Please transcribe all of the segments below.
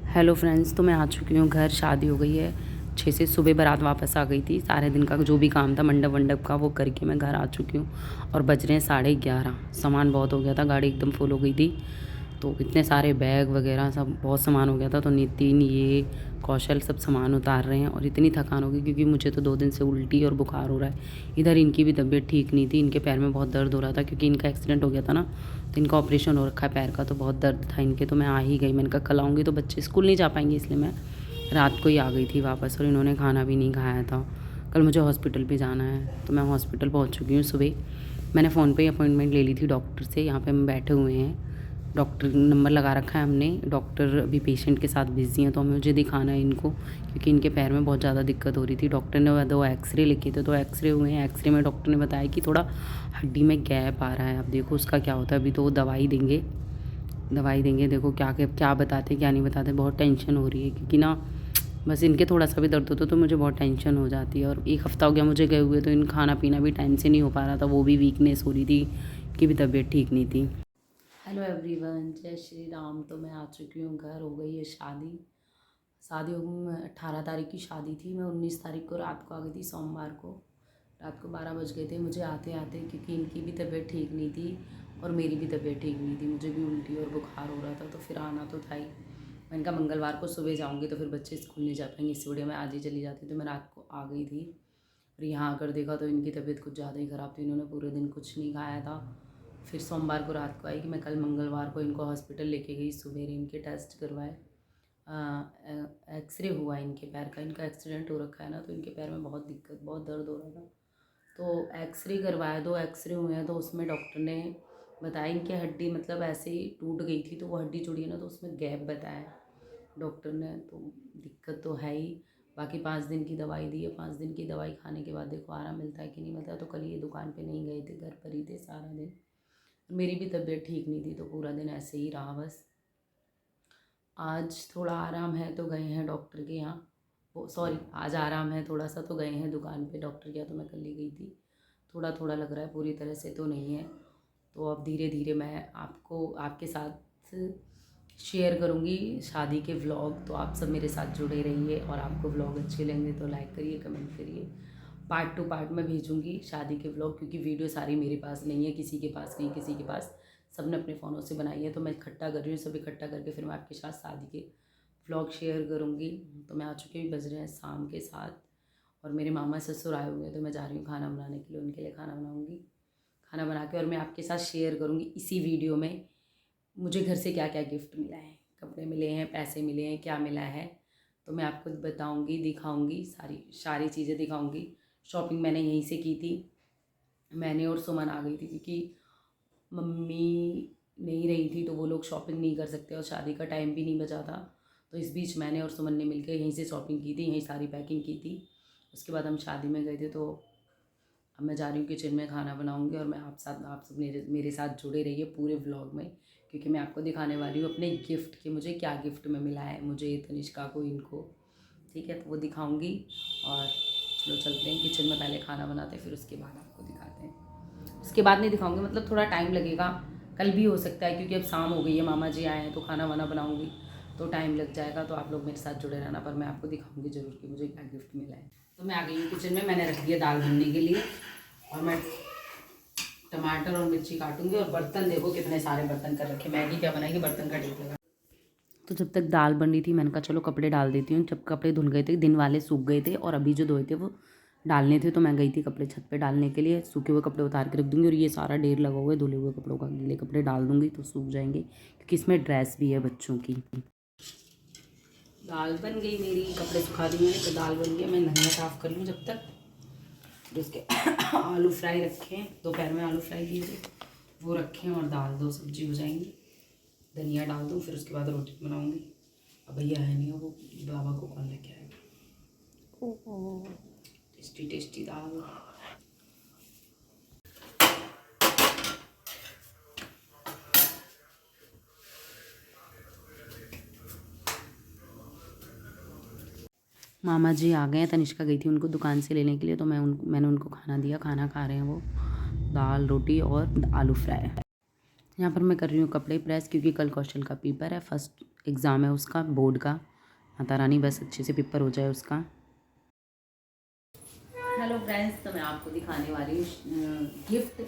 Hello friends, तो मैं आ चुकी हूँ घर। शादी हो गई है 6 से। सुबह बारात वापस आ गई थी। सारे दिन का जो भी काम था मंडप वंडप का वो करके मैं घर आ चुकी हूँ और बज रहे हैं 11:30। सामान बहुत हो गया था, गाड़ी एकदम फुल हो गई थी, तो इतने सारे बैग वगैरह सब बहुत सामान हो गया था। तो नितिन, ये कौशल सब सामान उतार रहे हैं और इतनी थकान हो गई क्योंकि मुझे तो 2 दिन से उल्टी और बुखार हो रहा है। इधर इनकी भी तबीयत ठीक नहीं थी, इनके पैर में बहुत दर्द हो रहा था क्योंकि इनका एक्सीडेंट हो गया था ना, तो इनका ऑपरेशन हो रखा है पैर का, तो बहुत दर्द था इनके। तो मैं आ ही गई, मैंने कहा कल आऊँगी तो बच्चे स्कूल नहीं जा पाएंगे, इसलिए मैं रात को ही आ गई थी वापस। और इन्होंने खाना भी नहीं खाया था। कल मुझे हॉस्पिटल भी जाना है, तो मैं हॉस्पिटल पहुँच चुकी हूँ सुबह। मैंने फ़ोन पे ही अपॉइंटमेंट ले ली थी डॉक्टर से। यहाँ पे हम बैठे हुए हैं, डॉक्टर नंबर लगा रखा है हमने। डॉक्टर अभी पेशेंट के साथ बिज़ी हैं, तो मुझे दिखाना है इनको क्योंकि इनके पैर में बहुत ज़्यादा दिक्कत हो रही थी। डॉक्टर ने 2 एक्सरे लिखे थे, तो एक्सरे हुए हैं। एक्सरे में डॉक्टर ने बताया कि थोड़ा हड्डी में गैप आ रहा है। अब देखो उसका क्या होता है। अभी तो वो दवाई देंगे। देखो क्या क्या क्या बताते क्या नहीं बताते। बहुत टेंशन हो रही है क्योंकि ना बस इनके थोड़ा सा भी दर्द होता तो मुझे बहुत टेंशन हो जाती है। और 1 हफ़्ता हो गया मुझे गए हुए, तो इन खाना पीना भी टाइम से नहीं हो पा रहा था। वो भी वीकनेस हो रही थी कि भी तबीयत ठीक नहीं थी। हेलो एवरीवन, जय श्री राम। तो मैं आ चुकी हूँ घर। हो गई है शादी हो गई। 18 तारीख की शादी थी। मैं 19 तारीख को रात को आ गई थी, सोमवार को रात को 12 बज गए थे मुझे आते आते, क्योंकि इनकी भी तबीयत ठीक नहीं थी और मेरी भी तबीयत ठीक नहीं थी। मुझे भी उल्टी और बुखार हो रहा था, तो फिर आना तो था ही। मैंने कहा मंगलवार को सुबह जाऊँगी तो फिर बच्चे स्कूल नहीं जा पाएंगे, इससे बढ़िया मैं आज ही चली जाती। तो मैं रात को आ गई थी और यहाँ आकर देखा तो इनकी तबीयत कुछ ज़्यादा ही ख़राब थी। इन्होंने पूरे दिन कुछ नहीं खाया था। फिर सोमवार को रात को आई कि मैं कल मंगलवार को इनको हॉस्पिटल लेके गई। सवेरे इनके टेस्ट करवाए, एक्सरे हुआ इनके पैर का। इनका एक्सीडेंट हो रखा है ना, तो इनके पैर में बहुत दिक्कत, बहुत दर्द हो रहा था। तो एक्सरे करवाया, 2 एक्सरे हुए हैं। तो उसमें डॉक्टर ने बताया इनकी हड्डी मतलब ऐसे ही टूट गई थी, तो वो हड्डी जुड़ी है ना, तो उसमें गैप बताया डॉक्टर ने। तो दिक्कत तो है ही। बाकी 5 दिन की दवाई दी है। 5 दिन की दवाई खाने के बाद देखो आराम मिलता है कि नहीं मिलता। तो कल ये दुकान पे नहीं गए थे, घर पर ही थे सारा दिन। मेरी भी तबीयत ठीक नहीं थी, तो पूरा दिन ऐसे ही रहा बस। आज थोड़ा आराम है तो गए हैं डॉक्टर के यहाँ। वो सॉरी, आज आराम है थोड़ा सा तो गए हैं दुकान पे डॉक्टर के यहाँ। तो मैं कल ही गई थी। थोड़ा थोड़ा लग रहा है, पूरी तरह से तो नहीं है। तो अब धीरे धीरे मैं आपको आपके साथ शेयर करूँगी शादी के व्लॉग। तो आप सब मेरे साथ जुड़े रहिए और आपको व्लॉग अच्छे लगेंगे तो लाइक करिए, कमेंट करिए। पार्ट टू पार्ट में भेजूँगी शादी के व्लॉग, क्योंकि वीडियो सारी मेरे पास नहीं है, किसी के पास नहीं, किसी के पास। सब ने अपने फ़ोनों से बनाई है, तो मैं इकट्ठा कर रही हूँ। सब इकट्ठा करके फिर मैं आपके साथ शादी के व्लॉग शेयर करूँगी। तो मैं आ चुकी हूँ, बज रहे हैं शाम के 7 और मेरे मामा ससुर आए हुए हैं। तो मैं जा रही हूँ खाना बनाने के लिए, उनके लिए खाना बनाऊँगी। खाना बना के और मैं आपके साथ शेयर करूँगी इसी वीडियो में मुझे घर से क्या क्या गिफ्ट मिला है। कपड़े मिले हैं, पैसे मिले हैं, क्या मिला है, तो मैं आपको बताऊँगी, दिखाऊँगी, सारी सारी चीज़ें दिखाऊँगी। शॉपिंग मैंने यहीं से की थी। मैंने और सुमन आ गई थी क्योंकि मम्मी नहीं रही थी, तो वो लोग शॉपिंग नहीं कर सकते और शादी का टाइम भी नहीं बचा था। तो इस बीच मैंने और सुमन ने मिलकर यहीं से शॉपिंग की थी, यहीं सारी पैकिंग की थी। उसके बाद हम शादी में गए थे। तो अब मैं जा रही हूँ किचन में, खाना बनाऊँगी और मैं आप सब मेरे साथ जुड़े रहिए पूरे व्लॉग में, क्योंकि मैं आपको दिखाने वाली हूँ अपने गिफ्ट कि मुझे क्या गिफ्ट में मिला है, मुझे, तनिष्का को, इनको। ठीक है, तो वो दिखाऊँगी। और चलो चलते हैं किचन में, पहले खाना बनाते हैं फिर उसके बाद आपको दिखाते हैं। उसके बाद नहीं दिखाऊंगी, मतलब थोड़ा टाइम लगेगा। कल भी हो सकता है क्योंकि अब शाम हो गई है, मामा जी आए हैं, तो खाना वाना बनाऊंगी तो टाइम लग जाएगा। तो आप लोग मेरे साथ जुड़े रहना, पर मैं आपको दिखाऊंगी ज़रूर कि मुझे क्या गिफ्ट मिला है। तो मैं आ गई हूँ किचन में, मैंने रख दिया दाल बनने के लिए और मैं टमाटर और मिर्ची काटूंगी। और बर्तन देखो कितने सारे बर्तन कर रखे, मैगी क्या बनाएगी, बर्तन का ढेर लगा। तो जब तक दाल बन रही थी मैंने कहा चलो कपड़े डाल देती हूँ। जब कपड़े धुल गए थे, दिन वाले सूख गए थे और अभी जो धोए थे वो डालने थे, तो मैं गई थी कपड़े छत पे डालने के लिए। सूखे हुए कपड़े उतार के रख दूँगी और ये सारा ढेर लगा हुआ है धुले हुए कपड़ों का, गीले कपड़े डाल दूँगी तो सूख जाएंगे, क्योंकि इसमें ड्रेस भी है बच्चों की। दाल बन गई मेरी, कपड़े सुखा दिए मैंने, तो दाल बन गई। मैं नहाना साफ़ कर लूँ जब तक। फिर उसके आलू फ्राई रखे हैं, दोपहर में आलू फ्राई किए थे वो रखे हैं, और दाल 2 सब्जी हो जाएंगी। धनिया डाल दूँ, फिर उसके बाद रोटी बनाऊँगी। अब भैया है नहीं, वो बाबा को कौन लेके आएगा। टेस्टी टेस्टी दाल। मामा जी आ गए हैं, तनिष्का गई थी उनको दुकान से लेने के लिए, तो मैंने उनको खाना दिया, खाना खा रहे हैं वो, दाल रोटी और आलू फ्राई। यहाँ पर मैं कर रही हूँ कपड़े प्रेस, क्योंकि कल कौशल का पेपर है, फर्स्ट एग्ज़ाम है उसका बोर्ड का। माता रानी बस अच्छे से पेपर हो जाए उसका। हेलो फ्रेंड्स, तो मैं आपको दिखाने वाली हूँ गिफ्ट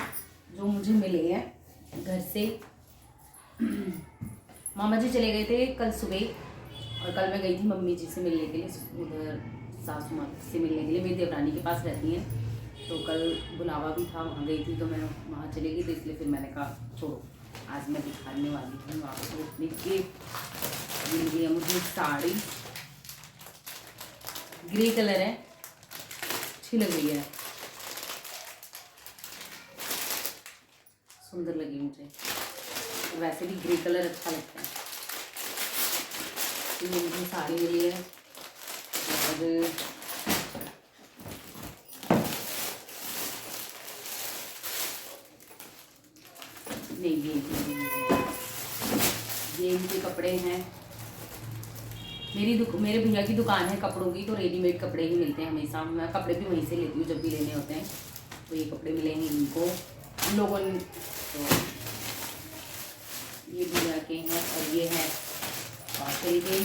जो मुझे मिले हैं घर से। मामा जी चले गए थे कल सुबह, और कल मैं गई थी मम्मी जी से मिलने के लिए, उधर सासू माँ से मिलने के लिए। मेरी देवरानी के पास रहती हैं, तो कल बुलावा भी था, वहाँ गई थी, तो मैं वहाँ चली गई, तो इसलिए फिर मैंने कहा छोड़ो, आज मैं दिखाने वाली हूँ आपको अपनी गिफ्ट। मिल गई है मुझे साड़ी, ग्रे कलर है, अच्छी लग रही है, सुंदर लगी मुझे। वैसे भी ग्रे कलर अच्छा लगता है। तो ये मुझे साड़ी मिली है, और नहीं, ये इनके कपड़े हैं। मेरे भैया की दुकान है कपड़ों की, तो रेडीमेड कपड़े ही मिलते हैं हमेशा। मैं कपड़े भी वहीं से लेती हूँ जब भी लेने होते हैं। तो ये कपड़े मिलेंगे इनको, इन लोगों ने। तो ये भैया के हैं, और ये है पार्सल के।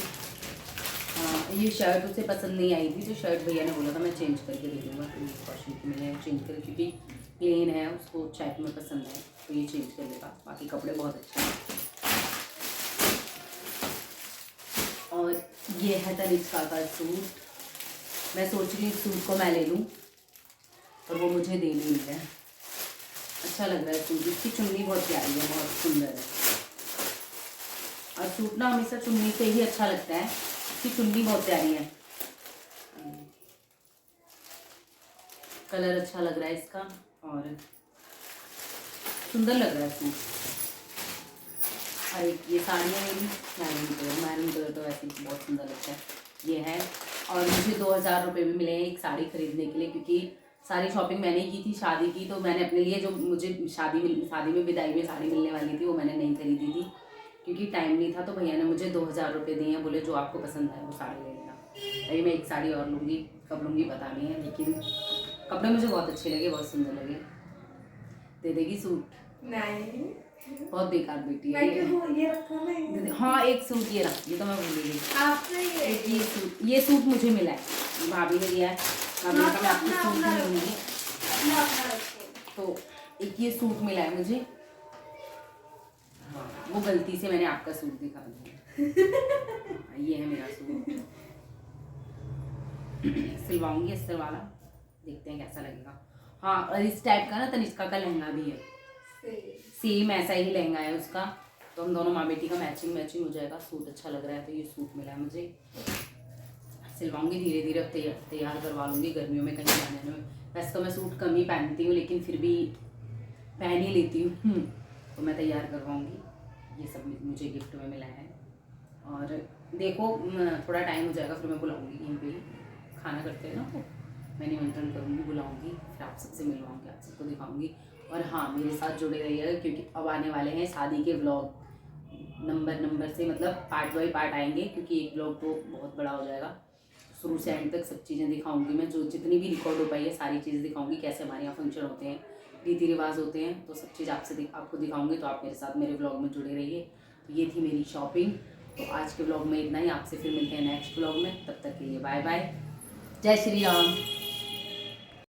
ये शर्ट उसे पसंद नहीं आई थी, तो शर्ट भैया ने बोला था मैं चेंज करके दे दूँगा, तो ये कॉशन की मैंने चेंज कर, क्योंकि प्लेन है, उसको चेक में पसंद है, तो ये चेंज कर देगा। बाकी कपड़े बहुत अच्छे हैं। और ये है तनिष्का का सूट। मैं सोच रही हूँ सूट को मैं ले लूँ, और वो मुझे दे नहीं है। अच्छा लग रहा है सूट, इसकी चुन्नी बहुत प्यारी है, बहुत सुंदर है। और सूट ना हमेशा चुन्नी से ही अच्छा लगता है, इसकी चुन्नी बहुत प्यारी है। कलर अच्छा लग रहा है इसका, और सुंदर लग रहा है सूट। और एक ये साड़ी है मेरी मैरून कलर तो वैसे ही बहुत सुंदर लगता है, ये है। और मुझे 2000 रुपये भी मिले हैं एक साड़ी खरीदने के लिए, क्योंकि सारी शॉपिंग मैंने की थी शादी की, तो मैंने अपने लिए जो मुझे शादी में विदाई में साड़ी मिलने वाली थी वो मैंने नहीं खरीदी थी, क्योंकि टाइम नहीं था। तो भैया ने मुझे 2000 रुपये दिए हैं, बोले जो आपको पसंद है वो साड़ी ले लेना। अभी मैं एक साड़ी और लूँगी, कब लूँगी पता नहीं है, लेकिन कपड़े मुझे बहुत अच्छे लगे, बहुत सुंदर लगे। दे देगी सूट? नहीं, बहुत बेकार बेटी है ये रखो ना। हाँ, एक सूट ये रख, ये तो मैं भूल गई आपने। ये सूट मुझे मिला है, भाभी ने दिया है, भाभी ने कहा मैं आपको सूट नहीं दूंगी, तो एक ये सूट मिला है मुझे। हाँ, वो गलती से मैंने आपका सूट दिखा दिया। ये है मेरा सूट, सिलवाऊंगी अस्तर वाला, देखते हैं कैसा लगेगा। हाँ, और इस टाइप का ना तनिष्का का लहंगा भी है, सेम ऐसा ही लहंगा है उसका, तो हम दोनों माँ बेटी का मैचिंग हो जाएगा। सूट अच्छा लग रहा है, तो ये सूट मिला है मुझे, सिलवाऊंगी धीरे धीरे। अब तैयार करवा लूँगी गर्मियों में कहीं जाने में। वैसे तो मैं सूट कम ही पहनती हूँ, लेकिन फिर भी पहन ही लेती हूँ, तो मैं तैयार करवाऊँगी। ये सब मुझे गिफ्ट में मिला है। और देखो थोड़ा टाइम हो जाएगा, फिर मैं बुलाऊँगी, यहीं पर खाना करते हैं ना, तो मैं निमंत्रण करूँगी, बुलाऊँगी, फिर आप सबसे मिलवाऊँगी, आप सबको दिखाऊँगी। और हाँ, मेरे साथ जुड़े रहिएगा, क्योंकि अब आने वाले हैं शादी के व्लॉग, नंबर से, मतलब पार्ट बाई पार्ट आएंगे, क्योंकि एक व्लॉग तो बहुत बड़ा हो जाएगा। शुरू से एंड तक सब चीज़ें दिखाऊंगी मैं, जो जितनी भी रिकॉर्ड हो पाई है सारी चीज़ें दिखाऊंगी, कैसे हमारे यहाँ फंक्शन होते हैं, रीति रिवाज होते हैं, तो सब चीज़ आपको दिखाऊंगी। तो आप मेरे साथ मेरे व्लॉग में जुड़े रहिए। तो ये थी मेरी शॉपिंग। तो आज के व्लॉग में इतना ही, आपसे फिर मिलते हैं नेक्स्ट व्लॉग में, तब तक के लिए बाय बाय, जय श्री राम।